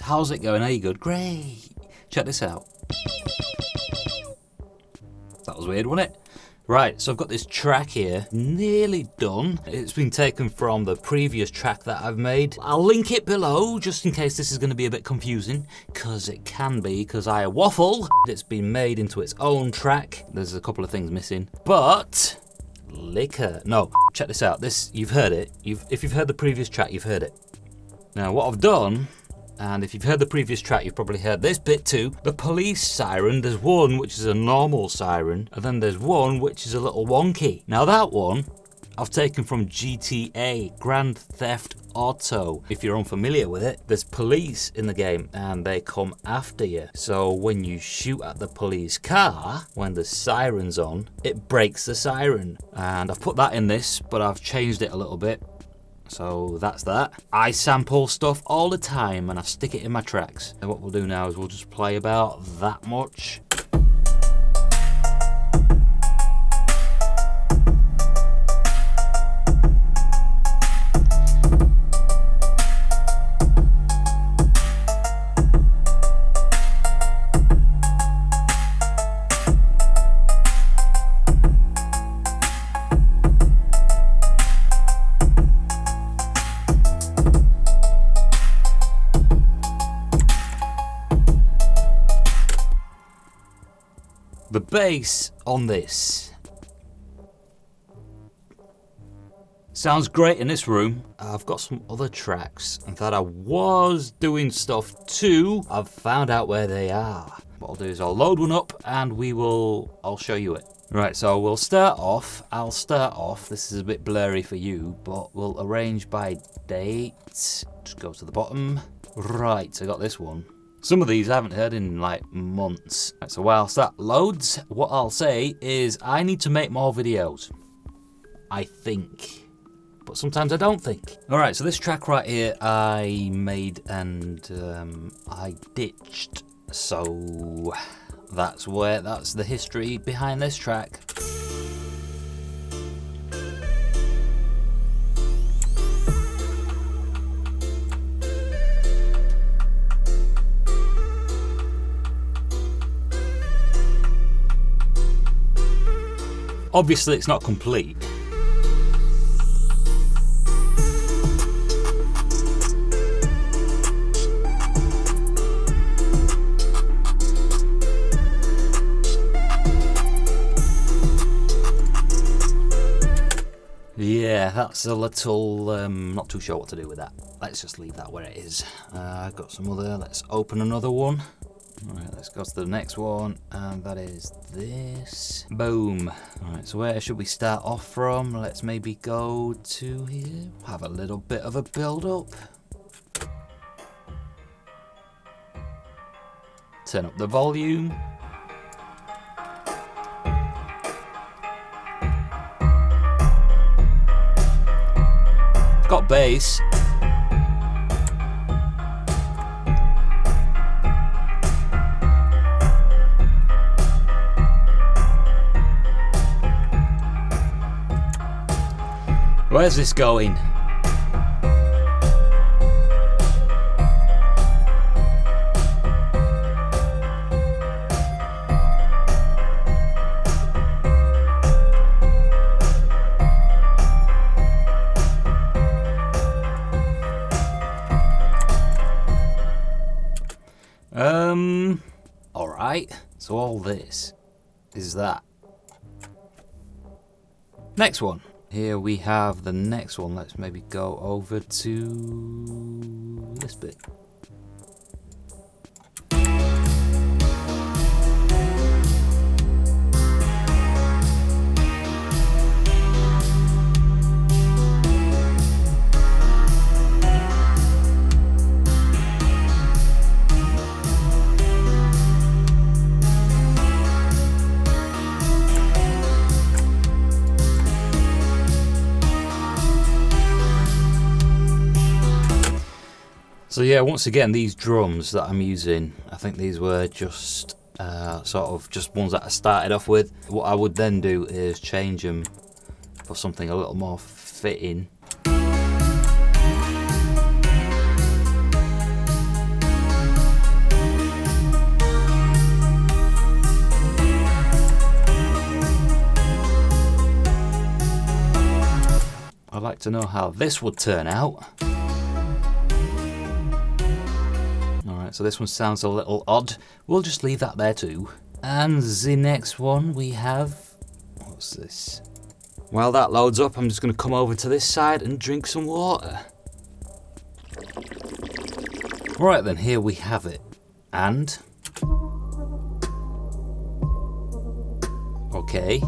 how's it going? Are you good? Great. Check this out. That was weird, wasn't it? Right, so I've got this track here, nearly done. It's been taken from the previous track that I've made. I'll link it below, just in case this is going to be a bit confusing, because it can be, because I waffle. It's been made into its own track. There's a couple of things missing, but liquor. No, check this out. This, you've heard it. If you've heard the previous track, you've heard it. Now, what I've done, and if you've heard the previous track, you've probably heard this bit too. The police siren, there's one which is a normal siren, and then there's one which is a little wonky. Now that one, I've taken from GTA, Grand Theft Auto. If you're unfamiliar with it, there's police in the game and they come after you. So when you shoot at the police car, when the siren's on, it breaks the siren. And I've put that in this, but I've changed it a little bit. So that's that. I sample stuff all the time and I stick it in my tracks. And what we'll do now is we'll just play about that much. The bass on this sounds great in this room. I've got some other tracks that I was doing stuff to. I've found out where they are. What I'll do is I'll load one up and I'll show you it. Right, so we'll start off. I'll start off. This is a bit blurry for you, but we'll arrange by date. Just go to the bottom. Right, I got this one. Some of these I haven't heard in like months. Right, so whilst that loads, what I'll say is I need to make more videos. I think. But sometimes I don't think. Alright, so this track right here I made and I ditched. So that's the history behind this track. Obviously it's not complete. Yeah, that's a little, not too sure what to do with that. Let's just leave that where it is. I've got some other, let's open another one. Alright, let's go to the next one, and that is this. Boom. Alright, so where should we start off from? Let's maybe go to here. Have a little bit of a build up. Turn up the volume. Got bass. Where's this going? All right. So all this is that. Next one. Here we have the next one. Let's maybe go over to this bit. So yeah, once again, these drums that I'm using, I think these were just sort of just ones that I started off with. What I would then do is change them for something a little more fitting. to know how this would turn out. Alright, so this one sounds a little odd. We'll just leave that there too. And the next one we have... What's this? While that loads up, I'm just going to come over to this side and drink some water. Right then, here we have it. And... okay.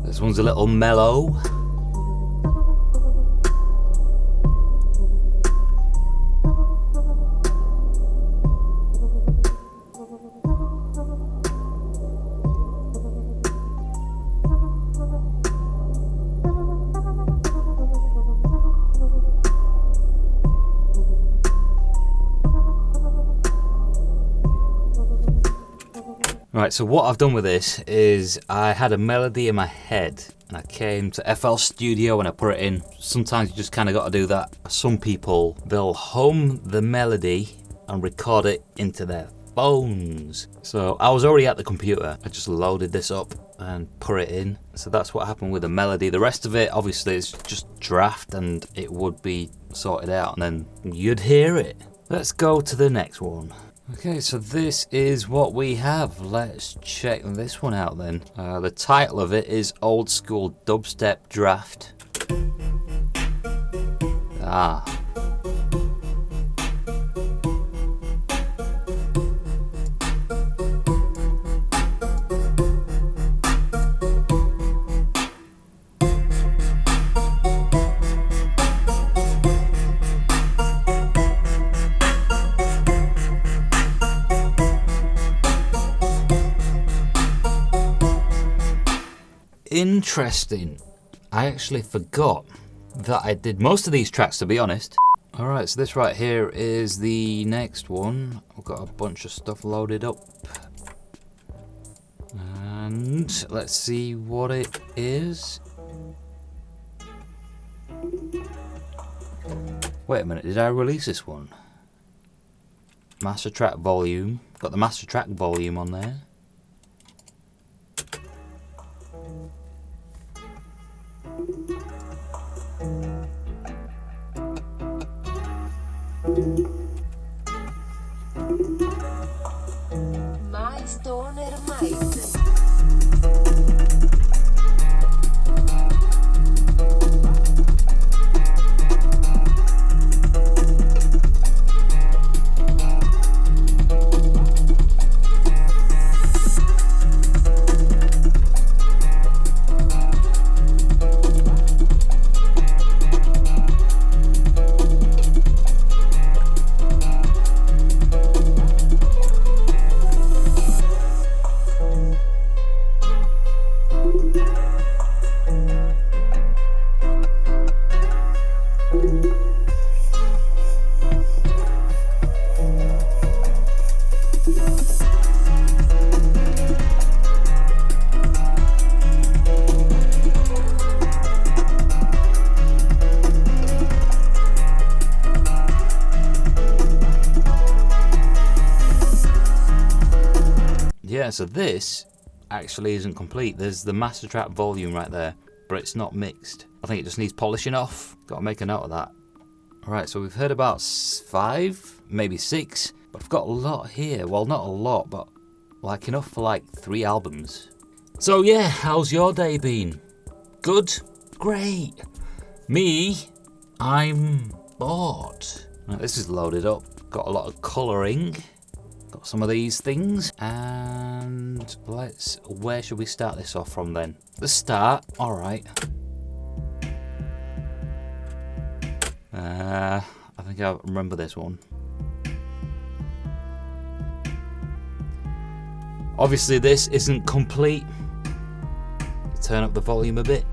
This one's a little mellow. Right, so what I've done with this is I had a melody in my head and I came to FL Studio and I put it in. Sometimes you just kind of got to do that. Some people, they'll hum the melody and record it into their phones. So I was already at the computer. I just loaded this up and put it in. So that's what happened with the melody. The rest of it, obviously, is just draft and it would be sorted out and then you'd hear it. Let's go to the next one. Okay, so this is what we have. Let's check this one out then. The title of it is Old School Dubstep Draft. Ah. Interesting. I actually forgot that I did most of these tracks, to be honest. Alright, so this right here is the next one. I've got a bunch of stuff loaded up. And let's see what it is. Wait a minute, did I release this one? Master track volume. Got the master track volume on there. MyStonerMind. Yeah, so this actually isn't complete. There's the master track volume right there, but it's not mixed. I think it just needs polishing off. Gotta make a note of that. Alright, so we've heard about 5, maybe 6, but I've got a lot here. Well, not a lot, but like enough for like 3 albums. So yeah, how's your day been? Good? Great. Me, I'm bored. Right, this is loaded up. Got a lot of colouring. Got some of these things. And where should we start this off from then? The start, alright. I think I remember this one. Obviously this isn't complete. Turn up the volume a bit.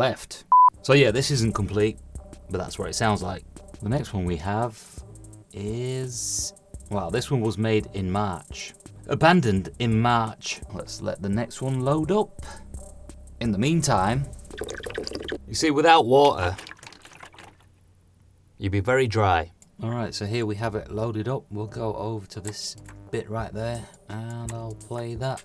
left. So yeah, this isn't complete, but that's what it sounds like. The next one we have is, well, this one was made in March. Abandoned in March. Let's let the next one load up. In the meantime, you see, without water, you'd be very dry. All right, so here we have it loaded up. We'll go over to this bit right there and I'll play that.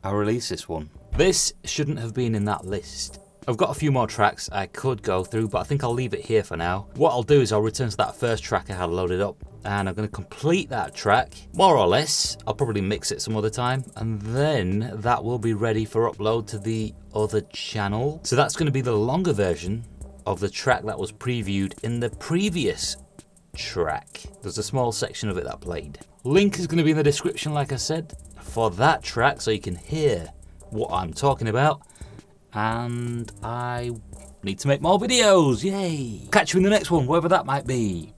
I'll release this one. This shouldn't have been in that list. I've got a few more tracks I could go through, but I think I'll leave it here for now. What I'll do is I'll return to that first track I had loaded up, and I'm going to complete that track, more or less. I'll probably mix it some other time, and then that will be ready for upload to the other channel. So that's going to be the longer version of the track that was previewed in the previous track. There's a small section of it that played. Link is going to be in the description, like I said, for that track, so you can hear what I'm talking about. And I need to make more videos, yay! Catch you in the next one, wherever that might be.